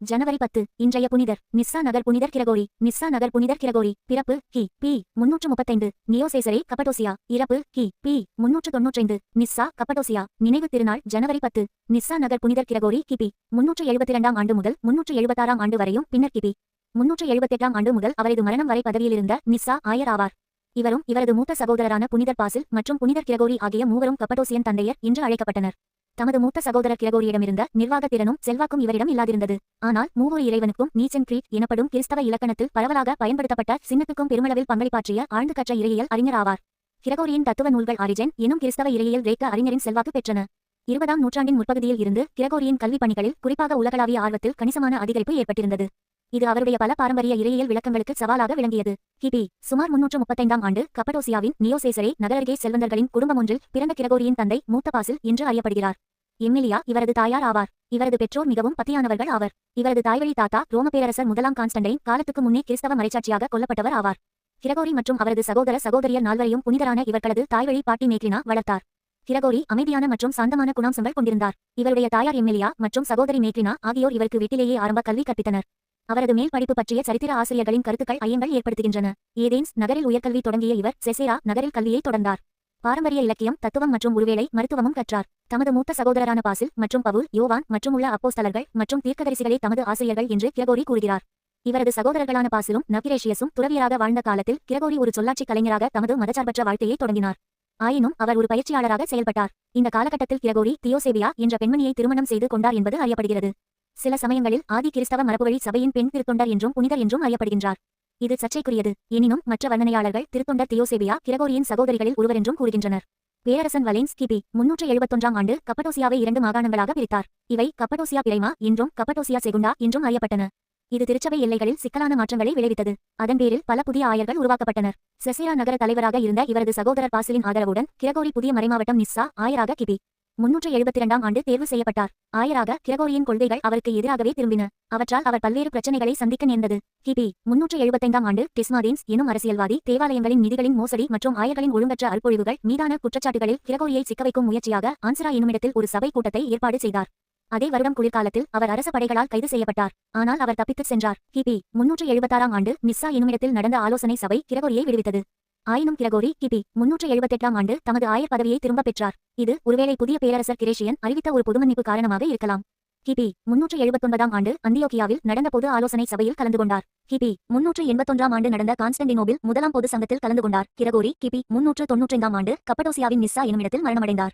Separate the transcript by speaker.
Speaker 1: ஜனவரி 10 இன்றைய புனிதர் நிஸ்ஸா நகர் புனிதர் கிரகோரி. நிஸ்ஸா நகர் புனிதர் கிரகோரி. பிறப்பு கி.பி. 335. நியோசேசரே கப்படோசியா. இறப்பு கி.பி. 395. நிஸ்ஸா கப்படோசியா. நினைவு திருநாள் ஜனவரி 10. நிஸ்ஸா நகர் புனிதர் கிரகோரி கி.பி. 372 ஆண்டு முதல் 376 ஆண்டு வரையும், பின்னர் கி.பி. 378 ஆண்டு முதல் அவரது மரணம் வரை பதவியில் இருந்த நிஸ்ஸா ஆயர் ஆவார். இவரும் இவரது மூத்த சகோதரரான புனிதர் பாசில் மற்றும் புனிதர் கிரகோரி ஆகிய மூவரும் கப்படோசியன் தந்தையர் என்று அழைக்கப்பட்டனர். தமது மூத்த சகோதரர் கிரகோரியிடமிருந்த நிர்வாக திறனும் செல்வாக்கும் இவரிடம் இல்லாதிருந்தது. ஆனால் மூவொரு இறைவனுக்கும் நீச்சன் கிரீட் எனப்படும் கிறிஸ்தவ இலக்கணத்தில் பரவலாக பயன்படுத்தப்பட்ட சின்னத்துக்கும் பெருமளவில் பங்களிப்பாற்றிய ஆழ்ந்து கற்ற இறையியல் அறிஞர் ஆவார். கிரகோரியின் தத்துவ நூல்கள் ஆரிஜென் எனும் கிறிஸ்தவ இறையியல் கிரேக்க அறிஞரின் செல்வாக்கு பெற்றன. 20ஆம் நூற்றாண்டின் முற்பகுதியில் இருந்து கிரகோரியின் கல்விப் பணிகளில் குறிப்பாக உலகளாவிய ஆர்வத்தில் கணிசமான அதிகரிப்பு ஏற்பட்டிருந்தது. இது அவருடைய பல பாரம்பரிய இறையியல் விளக்கங்களுக்கு சவாலாக விளங்கியது. கிபி சுமார் 335 ஆண்டு கப்படோசியாவின் நியோசேசரே நகரருகே செல்வந்தர்களின் குடும்பம் ஒன்றில் பிறந்த கிரகோரியின் தந்தை மூத்த பாசில் என்று அறியப்படுகிறார். எம்மிலியா இவரது தாயார் ஆவார். இவரது பெற்றோர் மிகவும் பத்தியானவர்கள் ஆவர். இவரது தாய்வழி தாத்தா ரோம பேரரசர் முதலாம் கான்ஸ்டன்டைன் காலத்துக்கு முன்னே கிறிஸ்தவ மறைச்சாட்சியாக கொல்லப்பட்டவர் ஆவார். கிரகோரி மற்றும் அவரது சகோதர சகோதரியர் நால்வரையும் புனிதரான இவர்களது தாய்வழி பாட்டி மேக்ரினா வளர்த்தார். கிரகோரி அமைதியான மற்றும் சாந்தமான குணாம்சங்கள் கொண்டிருந்தார். இவருடைய தாயார் எம்மிலியா மற்றும் சகோதரி மேக்ரினா ஆகியோர் இவருக்கு வீட்டிலேயே ஆரம்ப கல்வி கற்பித்தனர். அவரது மேல் படிப்பு பற்றிய சரித்திர ஆசிரியர்களின் கருத்துக்கள் ஐயங்கள் ஏற்படுத்துகின்றன. ஏதேன்ஸ் நகரில் உயர்கல்வி தொடங்கிய இவர் செசேரா நகரில் கல்வியை தொடர்ந்தார். பாரம்பரிய இலக்கியம், தத்துவம் மற்றும் ஒருவேளை மருத்துவமும் கற்றார். தமது மூத்த சகோதரரான பாசில் மற்றும் பவுல், யோவான் மற்றும் உள்ள அப்போஸ்தலர்கள் மற்றும் தீர்க்கதரிசிகளே தமது ஆசிரியர்கள் என்று கிரகோரி கூறுகிறார். இவரது சகோதரர்களான பாசிலும் நக்கிரேஷியஸும் துறவியராக வாழ்ந்த காலத்தில் கிரகோரி ஒரு சொல்லாட்சி கலைஞராக தமது மதச்சார்பற்ற வாழ்க்கையை தொடங்கினார். ஆயினும் அவர் ஒரு பயிற்சியாளராக செயல்பட்டார். இந்த காலகட்டத்தில் கிரகோரி தியோசேபியா என்ற பெண்மணியை திருமணம் செய்து கொண்டார் என்பது அறியப்படுகிறது. சில சமயங்களில் ஆதி கிறிஸ்தவ மரபுவழி சபையின் பெண் திருத்தொண்டர் என்றும் புனிதர் என்றும் அறியப்படுகின்றார். இது சர்ச்சைக்குரியது. எனினும் மற்ற வர்ணனையாளர்கள் திருத்தொண்டர் தியோசேபியா கிரகோரியின் சகோதரிகளில் ஒருவரென்றும் கூறுகின்றனர். பேரரசன் வலேன்ஸ் கிபி 371 ஆண்டு கப்படோசியாவை 2 மாகாணங்களாக பிரித்தார். இவை கப்படோசியா பிரைமா என்றும் கப்படோசியா செகுண்டா என்றும் அறியப்பட்டன. இது திருச்சபை எல்லைகளில் சிக்கலான மாற்றங்களை விளைவித்தது. அதன் பேரில் பல புதிய ஆயர்கள் உருவாக்கப்பட்டனர். செசேரா நகர தலைவராக இருந்த இவரது சகோதரர் பாசிலின் ஆதரவுடன் கிரகோரி புதிய மறைமாவட்டம் நிஸ்ஸா ஆயராக கிபி 372 ஆண்டு தேர்வு செய்யப்பட்டார். ஆயராக கிரகோரியின் கொள்கைகள் அவருக்கு எதிராகவே திரும்பின. அவற்றால் அவர் பல்வேறு பிரச்சனைகளை சந்திக்க நேர்ந்தது. கிபி 375 ஆண்டு டிஸ்மாதீன்ஸ் எனும் அரசியல்வாதி தேவாலயங்களின் நிதிகளின் மோசடி மற்றும் ஆயர்களின் ஒழுங்கற்ற அற்பொழிவுகள் மீதான குற்றச்சாட்டுகளில் கிரகோரியை சிக்கவைக்கும் முயற்சியாக ஆன்சிரா எனுமிடத்தில் ஒரு சபை கூட்டத்தை ஏற்பாடு செய்தார். அதே வருடம் குளிர்காலத்தில் அவர் அரச படைகளால் கைது செய்யப்பட்டார். ஆனால் அவர் தப்பித்துச் சென்றார். கிபி 376 ஆண்டு நிஸ்ஸா எனுமிடத்தில் நடந்த ஆலோசனை சபை கிரகோரியை விடுவித்தது. ஆயினும் கிரகோரி கிபி 378 ஆண்டு தமது ஆயர் பதவியை திரும்பப் பெற்றார். இது ஒருவேளை புதிய பேரரசர் கிரேஷியன் அறிவித்த ஒரு பொதுமன்னிப்பு காரணமாக இருக்கலாம். கிபி 379 ஆண்டு அந்தியோக்கியாவில் நடந்த பொது ஆலோசனை சபையில் கலந்து கொண்டார். கிபி 381 ஆண்டு நடந்த கான்ஸ்டன்டினோபில் முதலாம் பொது சங்கத்தில் கலந்து கொண்டார். கிரகோரி கிபி 395 ஆண்டு கப்படோசியாவின் நிஸ்ஸா எனுமிடத்தில் மரணமடைந்தார்.